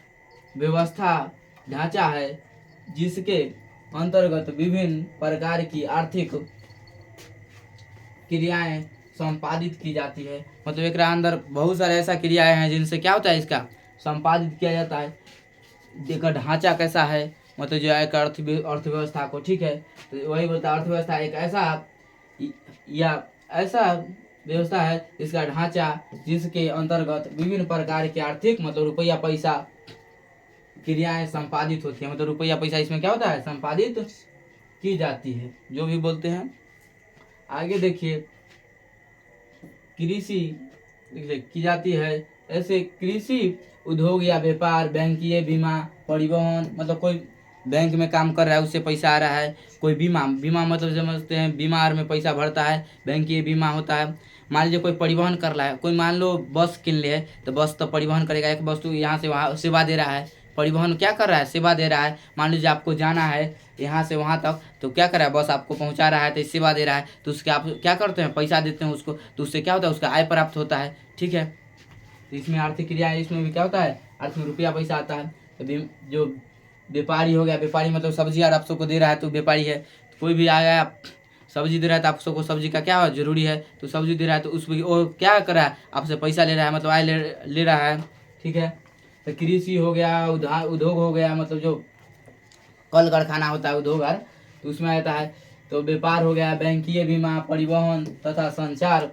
व्यवस्था ढांचा है जिसके अंतर्गत विभिन्न प्रकार की आर्थिक क्रियाएं संपादित की जाती है। मतलब एक अंदर बहुत सारे ऐसा क्रियाएं हैं जिनसे क्या होता है, इसका संपादित किया जाता है। देखो ढांचा कैसा है, मतलब जो है अर्थव्यवस्था को, ठीक है, तो वही बोलता है अर्थव्यवस्था एक ऐसा या ऐसा व्यवस्था है इसका ढांचा जिसके अंतर्गत विभिन्न प्रकार के आर्थिक, मतलब रुपया पैसा क्रियाएं संपादित होती है। मतलब रुपया पैसा इसमें क्या होता है, संपादित की जाती है, जो भी बोलते हैं। आगे देखिए, कृषि की जाती है। ऐसे कृषि उद्योग या व्यापार, बैंकीय, बीमा, परिवहन, मतलब कोई बैंक में काम कर रहा है उससे पैसा आ रहा है। कोई बीमा मतलब समझते हैं बीमार में पैसा भरता है, बैंकीय बीमा होता है। मान लीजिए कोई परिवहन कर रहा है, कोई मान लो बस किन ले है तो बस तो परिवहन करेगा, एक वस्तु यहाँ से वहाँ सेवा दे रहा है। परिवहन क्या कर रहा है, सेवा दे रहा है। मान लीजिए आपको जाना है यहाँ से वहाँ तक, तो क्या कर रहा है, बस आपको पहुँचा रहा है, तो सेवा दे रहा है, तो उसके आप क्या करते हैं, पैसा देते हैं उसको, तो उससे क्या होता है, उसका आय प्राप्त होता है। ठीक है, तो इसमें आर्थिक क्रिया है, इसमें भी क्या होता है, अर्थ में रुपया पैसा आता है। तो जो व्यापारी हो गया, व्यापारी मतलब सब्जी यार आप सबको दे रहा है तो व्यापारी है। तो कोई भी आया सब्जी दे रहा है तो आप सबको सब्जी का क्या जरूरी है, तो सब्जी दे रहा है तो उस वो क्या कर रहा है, आपसे पैसा ले रहा है, मतलब आय ले रहा है। ठीक है, तो कृषि हो गया, उद्योग हो गया, मतलब जो कल कारखाना होता है उद्योग तो उसमें आता है। तो व्यापार हो गया, बैंकीय, बीमा, परिवहन तथा संचार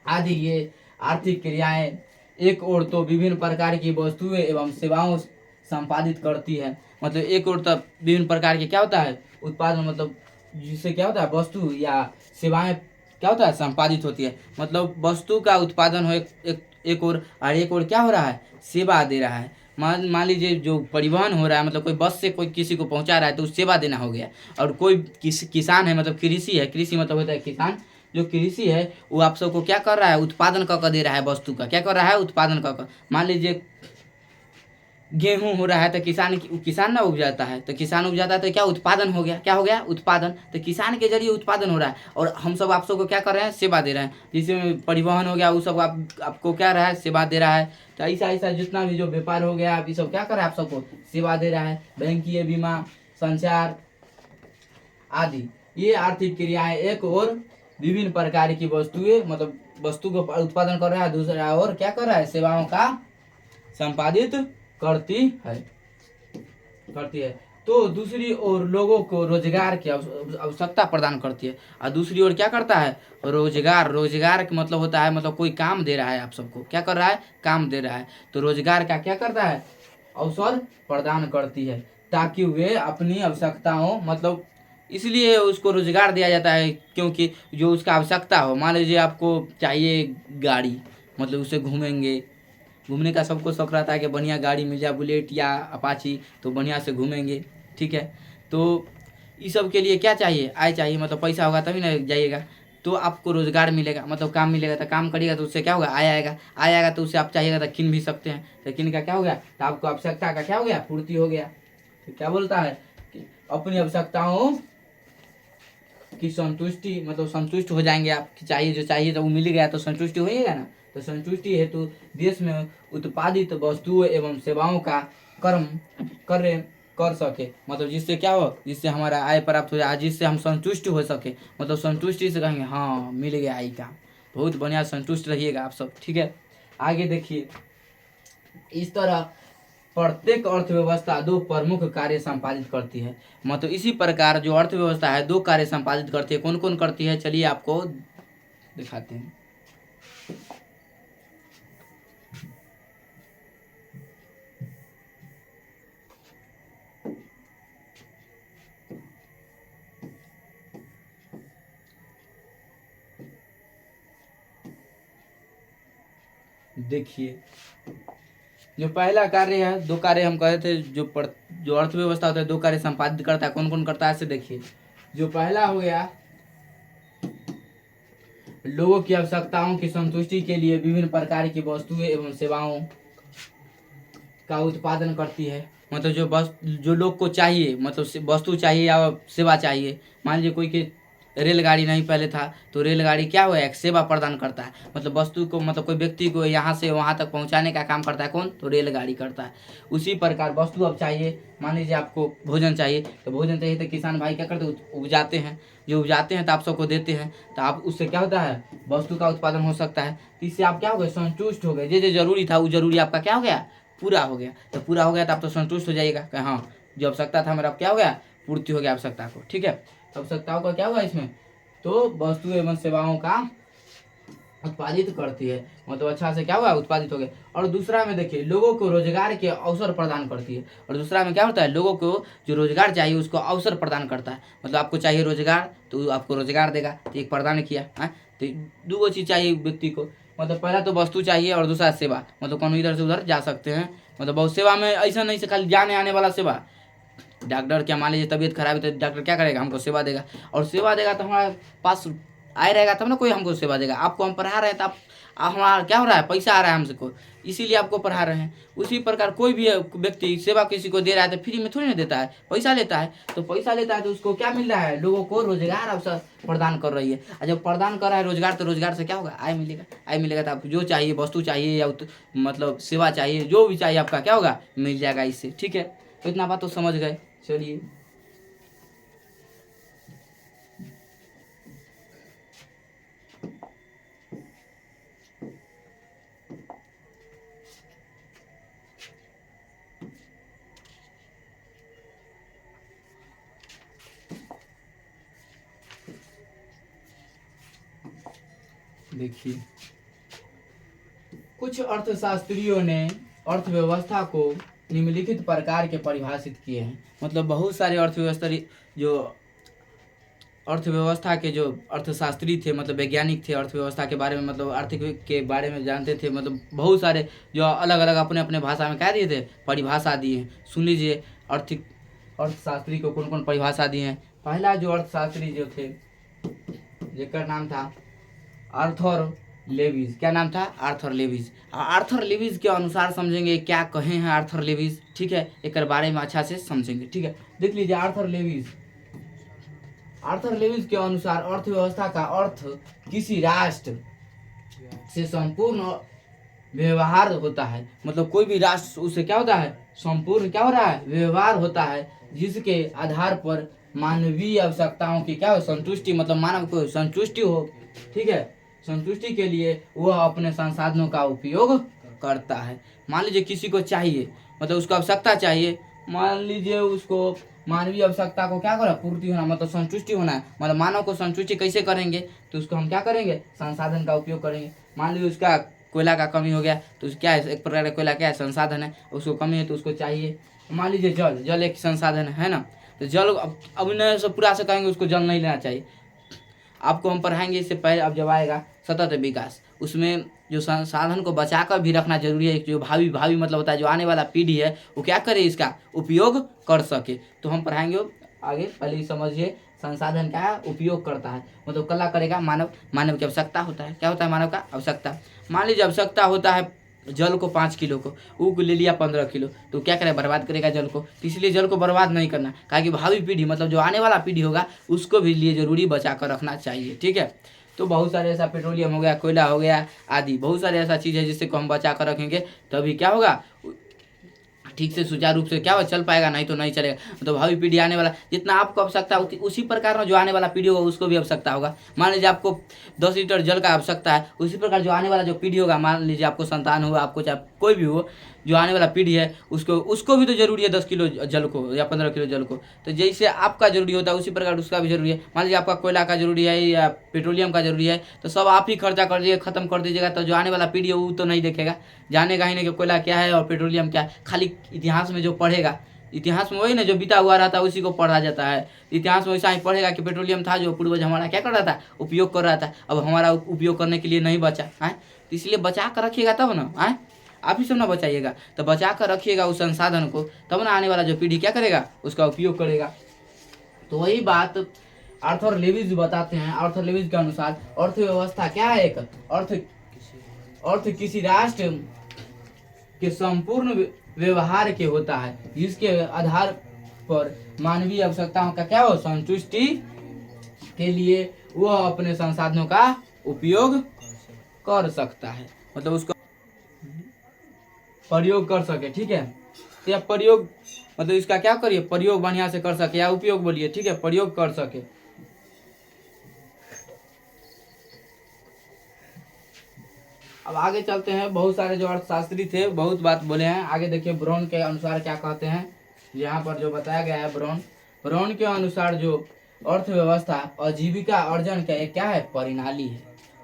आदि ये आर्थिक क्रियाएं एक ओर तो विभिन्न प्रकार की वस्तुएं एवं सेवाओं संपादित करती है। मतलब एक ओर तक विभिन्न प्रकार के क्या होता है, उत्पादन, मतलब जिससे क्या होता है, वस्तु या सेवाएं क्या होता है, संपादित होती है। मतलब वस्तु का उत्पादन हो एक और एक और क्या हो रहा है, सेवा दे रहा है। मान लीजिए जो परिवहन हो रहा है, मतलब कोई बस से कोई किसी को पहुंचा रहा है तो सेवा देना हो गया। और कोई किसान है, मतलब कृषि है, कृषि मतलब होता है किसान। जो कृषि है वो आप सबको क्या कर रहा है, उत्पादन कर दे रहा है, वस्तु का क्या कर रहा है, उत्पादन कर। मान लीजिए गेहूं हो रहा है तो किसान ना उपजाता है, तो किसान उपजाता है तो क्या उत्पादन हो गया, क्या हो गया, उत्पादन। तो किसान के जरिए उत्पादन हो रहा है और हम सब आप सबको क्या कर रहे हैं, सेवा दे रहे हैं। जिसमें परिवहन हो गया वो सब आपको क्या रहा है, सेवा दे रहा है। तो ऐसा ऐसा जितना भी जो व्यापार हो गया ये सब क्या कर रहा है, आप सबको सेवा दे रहा है। बैंकीय, बीमा, संचार आदि ये आर्थिक क्रियाएं एक और विभिन्न प्रकार की वस्तुएं, मतलब वस्तु को उत्पादन कर रहा है, दूसरा और क्या कर रहा है, सेवाओं का संपादित करती है। तो दूसरी ओर लोगों को रोजगार की आवश्यकता प्रदान करती है। और दूसरी ओर क्या करता है, रोजगार का मतलब होता है, मतलब कोई काम दे रहा है, आप सबको क्या कर रहा है, काम दे रहा है। तो रोजगार का क्या करता है, अवसर प्रदान करती है, ताकि वे अपनी आवश्यकताओं, मतलब इसलिए उसको रोजगार दिया जाता है क्योंकि जो उसका आवश्यकता हो। मान लीजिए आपको चाहिए गाड़ी, मतलब उसे घूमने का सबको शौक रहता है कि बढ़िया गाड़ी मिल जाए, बुलेट या अपाची, तो बढ़िया से घूमेंगे। ठीक है, तो इस सब के लिए क्या चाहिए, आय चाहिए, मतलब पैसा होगा तभी ना जाइएगा। तो आपको रोजगार मिलेगा, मतलब काम मिलेगा, तो काम करिएगा तो उससे क्या होगा, आय आएगा तो उससे आप चाहिएगा तो किन भी सकते हैं। तो किन का क्या हो गया, तो आपको आवश्यकता का क्या हो गया, पूर्ति हो गया। तो क्या बोलता है कि अपनी आवश्यकताओं की संतुष्टि, मतलब संतुष्ट हो जाएंगे आप, चाहिए जो चाहिए तो वो मिल गया तो संतुष्टि होइएगा ना। तो संतुष्टि हेतु देश में उत्पादित वस्तुओं एवं सेवाओं का कर्म कर सके, मतलब जिससे क्या हो, जिससे हमारा आय प्राप्त हो जाए, जिससे हम संतुष्ट हो सके। मतलब संतुष्टि से कहेंगे हाँ मिल गया आय का, बहुत बढ़िया संतुष्ट रहिएगा आप सब। ठीक है, आगे देखिए, इस तरह प्रत्येक अर्थव्यवस्था दो प्रमुख कार्य संपादित करती है। मतलब इसी प्रकार जो अर्थव्यवस्था है दो कार्य संपादित करती है। कौन कौन करती है, चलिए आपको दिखाते हैं। देखिए, जो पहला कार्य है, दो कार्य हम कहे थे, जो अर्थव्यवस्था होता है दो कार्य संपादित करता है। कौन कौन करता है, ऐसे देखिए। जो पहला हो गया, लोगों की आवश्यकताओं की संतुष्टि के लिए विभिन्न प्रकार की वस्तुएं एवं सेवाओं का उत्पादन करती है। मतलब जो लोग को चाहिए, मतलब वस्तु चाहिए या सेवा चाहिए। मान लीजिए कोई के रेलगाड़ी नहीं पहले था, तो रेलगाड़ी क्या हुआ, एक सेवा प्रदान करता है। मतलब वस्तु को, मतलब कोई व्यक्ति को यहाँ से वहाँ तक पहुँचाने का काम करता है कौन, तो रेलगाड़ी करता है। उसी प्रकार वस्तु अब चाहिए, मान लीजिए आपको भोजन चाहिए, तो भोजन चाहिए तो किसान भाई क्या करते हैं, उपजाते हैं। जो उपजाते हैं तो आप सबको देते हैं, तो आप उससे क्या होता है, वस्तु का उत्पादन हो सकता है। इससे आप क्या हो गए, संतुष्ट हो गए। जो जरूरी था वो जरूरी आपका क्या हो गया, पूरा हो गया। तो पूरा हो गया तो आप तो संतुष्ट हो जाइएगा कि हाँ, जो आवश्यकता था मेरा क्या हो गया, पूर्ति हो गया आवश्यकता को। ठीक है, आवश्यकताओं का क्या होगा इसमें, तो वस्तु एवं सेवाओं का उत्पादित करती है। मतलब अच्छा से क्या हुआ, उत्पादित हो गया। और दूसरा में देखिए, लोगों को रोजगार के अवसर प्रदान करती है। और दूसरा में क्या होता है, लोगों को जो रोजगार चाहिए उसको अवसर प्रदान करता है। मतलब आपको चाहिए रोजगार तो आपको रोजगार देगा, तो एक प्रदान किया है। तो दो चीज चाहिए व्यक्ति को, मतलब पहला तो वस्तु चाहिए और दूसरा सेवा। मतलब कौन इधर से उधर जा सकते हैं। मतलब बहुत सेवा में ऐसा नहीं से खाली जाने आने वाला सेवा। डॉक्टर क्या, मान लीजिए तबीयत खराब है तो डॉक्टर क्या करेगा, हमको सेवा देगा। और सेवा देगा तो हमारे पास आए रहेगा तब ना कोई हमको सेवा देगा। आपको हम पढ़ा रहे हैं तो आप हमारा क्या हो रहा है, पैसा आ रहा है हमसे को, इसीलिए आपको पढ़ा रहे हैं। उसी प्रकार कोई भी व्यक्ति सेवा किसी को दे रहा है तो फ्री में थोड़ी ना देता है, पैसा लेता है। तो पैसा लेता है तो उसको क्या मिल रहा है, लोगों को रोजगार अवसर प्रदान कर रही है। और जब प्रदान कर रहा है रोजगार, तो रोजगार से क्या होगा, आय मिलेगा। आय मिलेगा तो आपको जो चाहिए, वस्तु चाहिए या मतलब सेवा चाहिए, जो भी चाहिए आपका क्या होगा, मिल जाएगा इससे। ठीक है, तो इतना बात तो समझ गए। चलिए देखिए, कुछ अर्थशास्त्रियों ने अर्थव्यवस्था को निम्नलिखित प्रकार के परिभाषित किए हैं। मतलब बहुत सारे अर्थव्यवस्था के जो अर्थशास्त्री थे, मतलब वैज्ञानिक थे, अर्थव्यवस्था के बारे में, मतलब आर्थिक के बारे में जानते थे। मतलब बहुत सारे जो अलग अलग अपने अपने भाषा में क्या दिए थे, परिभाषा दिए हैं। सुन लीजिए अर्थशास्त्री को कौन कौन परिभाषा दिए हैं। पहला जो अर्थशास्त्री जो थे, जिसका नाम था आर्थर लेविस। क्या नाम था, आर्थर लेविस। आर्थर लेविस के अनुसार समझेंगे क्या कहे हैं आर्थर लेविस। ठीक है, एक बारे में अच्छा से समझेंगे। ठीक है, देख लीजिए आर्थर लेविस के अनुसार अर्थव्यवस्था का अर्थ किसी राष्ट्र से संपूर्ण व्यवहार होता है। मतलब कोई भी राष्ट्र, उससे क्या होता है, संपूर्ण क्या हो रहा है, व्यवहार होता है, जिसके आधार पर मानवीय आवश्यकताओं की क्या हो, संतुष्टि। मतलब मानव को संतुष्टि हो। ठीक है, संतुष्टि के लिए वह अपने संसाधनों का उपयोग करता है। मान लीजिए किसी को चाहिए, मतलब उसको आवश्यकता चाहिए, मान लीजिए उसको मानवीय आवश्यकता को क्या करें, पूर्ति होना, मतलब संतुष्टि होना है। मतलब मानव को संतुष्टि कैसे करेंगे, तो उसको हम क्या करेंगे, संसाधन का उपयोग करेंगे। मान लीजिए उसका कोयला का कमी हो गया, तो क्या है, एक प्रकार का कोयला क्या है, संसाधन है, उसको कमी है तो उसको चाहिए। मान लीजिए जल एक संसाधन है ना, तो जल अब न सब पूरा से कहेंगे उसको जल नहीं लेना चाहिए। आपको हम पढ़ाएंगे इससे पहले, अब जब आएगा सतत विकास, उसमें जो संसाधन को बचाकर भी रखना जरूरी है। जो भावी मतलब होता है, जो आने वाला पीढ़ी है वो क्या करे, इसका उपयोग कर सके। तो हम पढ़ाएंगे आगे, पहले ही समझिए संसाधन क्या है, उपयोग करता है। मतलब कला करेगा मानव की आवश्यकता होता है। क्या होता है, मानव का आवश्यकता। मान लीजिए आवश्यकता होता है जल को 5 किलो को, वो ले लिया 15 किलो, तो क्या करे, बर्बाद करेगा जल को। तो इसलिए जल को बर्बाद नहीं करना, कहा कि भावी पीढ़ी, मतलब जो आने वाला पीढ़ी होगा उसको भी लिए जरूरी बचा कर रखना चाहिए। ठीक है, तो बहुत सारे ऐसा पेट्रोलियम हो गया, कोयला हो गया आदि, बहुत सारे ऐसा चीज़ है जिससे को हम बचा कर रखेंगे, तभी क्या होगा, ठीक से सुचारू रूप से क्या हो, चल पाएगा, नहीं तो नहीं चलेगा। तो भावी पीढ़ी आने वाला जितना आपको आवश्यकता होती, उसी प्रकार में जो आने वाला पीढ़ी होगा उसको भी आवश्यकता होगा। मान लीजिए आपको 10 लीटर जल का आवश्यकता है, उसी प्रकार जो आने वाला जो पीढ़ी होगा, मान लीजिए आपको संतान हो, आपको चाहे कोई भी हो, जो आने वाला पीढ़ी है उसको भी तो जरूरी है 10 किलो जल को या 15 किलो जल को। तो जैसे आपका जरूरी होता है उसी प्रकार उसका भी जरूरी है। मान लीजिए आपका कोयला का जरूरी है या पेट्रोलियम का जरूरी है, तो सब आप ही खर्चा कर दीजिएगा, खत्म कर दीजिएगा, तो जो आने वाला पीढ़ी है वो तो नहीं देखेगा, जानेगा ही नहीं कि कोयला क्या है और पेट्रोलियम क्या है। खाली इतिहास में जो पढ़ेगा, इतिहास में वही ना जो बीता हुआ रहता है उसी को पढ़ा जाता है। इतिहास में वैसा ही पढ़ेगा कि पेट्रोलियम था जो पूर्वज हमारा क्या कर रहा था, उपयोग कर रहा था, अब हमारा उपयोग करने के लिए नहीं बचा है। तो इसलिए बचा कर रखिएगा तब ना, है आप ही सब ना बचाइएगा, तो बचा कर रखिएगा उस संसाधन को, तब ना आने वाला जो पीढ़ी क्या करेगा, उसका उपयोग करेगा। तो वही बात आर्थर लेविस बताते हैं। आर्थर लेविस के अनुसार अर्थव्यवस्था क्या है, एक अर्थ किसी राष्ट्र के संपूर्ण व्यवहार के होता है, जिसके आधार पर मानवीय आवश्यकताओं का क्या हो संतुष्टि के लिए वह अपने संसाधनों का उपयोग कर सकता है, मतलब उसका प्रयोग कर सके। ठीक है, तो यह प्रयोग मतलब इसका क्या करिए, प्रयोग बढ़िया से कर सके, या उपयोग बोलिए। ठीक है, प्रयोग कर सके। अब आगे चलते हैं। बहुत सारे जो अर्थशास्त्री थे बहुत बात बोले हैं। आगे देखिए ब्राउन के अनुसार क्या कहते हैं, यहाँ पर जो बताया गया है ब्राउन के अनुसार जो अर्थव्यवस्था आजीविका अर्जन का एक क्या है प्रणाली है।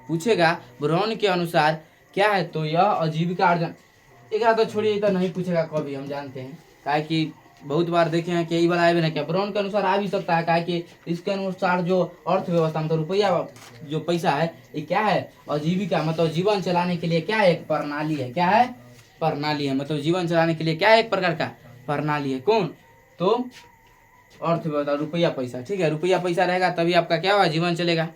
पूछेगा ब्राउन के अनुसार क्या है, तो यह आजीविका अर्जन एक तो छोड़िए, इतना नहीं पूछेगा कभी, हम जानते हैं, काहे कि बहुत बार देखे हैं कि यही वाला आए ना क्या। ब्राउन के अनुसार आ भी सकता है, काहे कि इसके अनुसार जो अर्थव्यवस्था मतलब रुपया जो पैसा है ये क्या है आजीविका मतलब जीवन चलाने के लिए क्या है एक प्रणाली है। क्या है प्रणाली है, मतलब जीवन चलाने के लिए क्या है एक प्रकार का प्रणाली है। कौन, तो अर्थव्यवस्था रुपया पैसा। ठीक है, रुपया पैसा रहेगा तभी आपका क्या होगा जीवन चलेगा,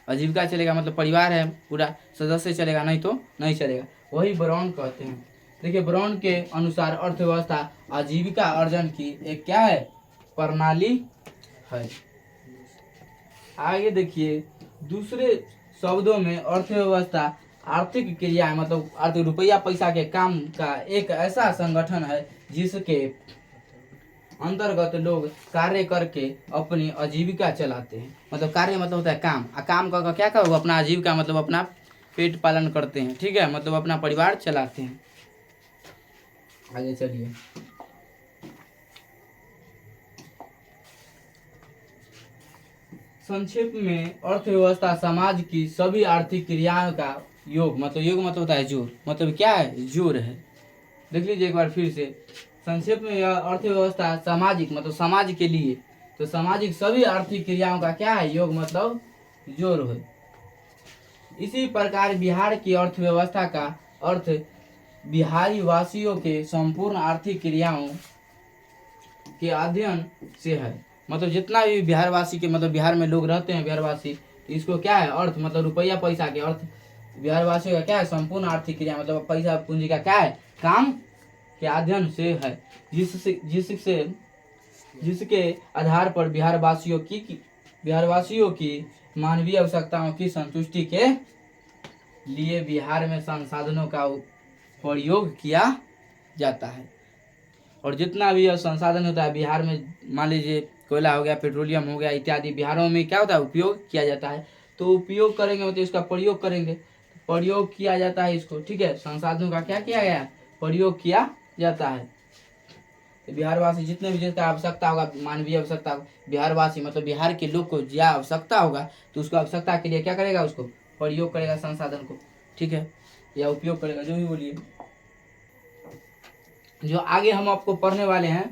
आजीविका चलेगा, मतलब परिवार है पूरा सदस्य चलेगा, नहीं तो नहीं चलेगा। वही ब्राउन कहते हैं। देखिए ब्राउन के अनुसार अर्थव्यवस्था आजीविका अर्जन की एक क्या है प्रणाली है। आगे देखिए दूसरे शब्दों में अर्थव्यवस्था आर्थिक क्रिया मतलब आर्थिक रुपया पैसा के काम का एक ऐसा संगठन है जिसके अंतर्गत लोग कार्य करके अपनी आजीविका चलाते हैं। मतलब कार्य मतलब होता है काम, काम का क्या करोगे अपना आजीविका मतलब अपना पेट पालन करते हैं। ठीक है, मतलब अपना परिवार चलाते हैं। आगे चलिए, संक्षेप में अर्थव्यवस्था समाज की सभी आर्थिक क्रियाओं का योग मतलब होता है जोड़, मतलब क्या है जोड़ है। देख लीजिए एक बार फिर से, संक्षेप में यह अर्थव्यवस्था सामाजिक मतलब समाज के लिए, तो सामाजिक सभी आर्थिक क्रियाओं का क्या है योग मतलब जोड़ है। इसी प्रकार बिहार की अर्थव्यवस्था का अर्थ बिहारी वासियों के संपूर्ण आर्थिक क्रियाओं के अध्ययन से है। मतलब जितना भी बिहारवासी के मतलब बिहार में लोग रहते हैं बिहारवासी, इसको क्या है अर्थ मतलब रुपया पैसा के अर्थ बिहारवासियों का क्या है संपूर्ण आर्थिक क्रिया मतलब पैसा पूंजी का क्या है काम के अध्ययन से है, जिसके आधार पर बिहारवासियों की मानवीय आवश्यकताओं की संतुष्टि के लिए बिहार में संसाधनों का प्रयोग किया जाता है। और जितना भी संसाधन होता है बिहार में, मान लीजिए कोयला हो गया, पेट्रोलियम हो गया इत्यादि, बिहारों में क्या होता है उपयोग किया जाता है। तो उपयोग करेंगे मतलब इसका प्रयोग करेंगे, प्रयोग किया जाता है इसको। ठीक है, संसाधनों का क्या किया गया प्रयोग किया जाता है। तो बिहारवासी जितने भी जिसका आवश्यकता होगा मानवीय आवश्यकता, बिहारवासी मतलब बिहार के लोग को ज्यादा आवश्यकता होगा तो उसको आवश्यकता के लिए क्या करेगा उसको प्रयोग करेगा संसाधन को। ठीक है, या उपयोग करेगा, जो भी बोलिए। जो आगे हम आपको पढ़ने वाले हैं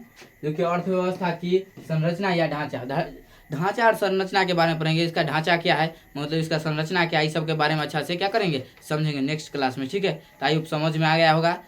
जो कि अर्थव्यवस्था की संरचना या ढांचा और संरचना के बारे में पढ़ेंगे। इसका ढांचा क्या है मतलब इसका संरचना क्या है, इस सब के बारे में अच्छा से क्या करेंगे समझेंगे नेक्स्ट क्लास में। ठीक है, तो आई होप समझ में आ गया होगा।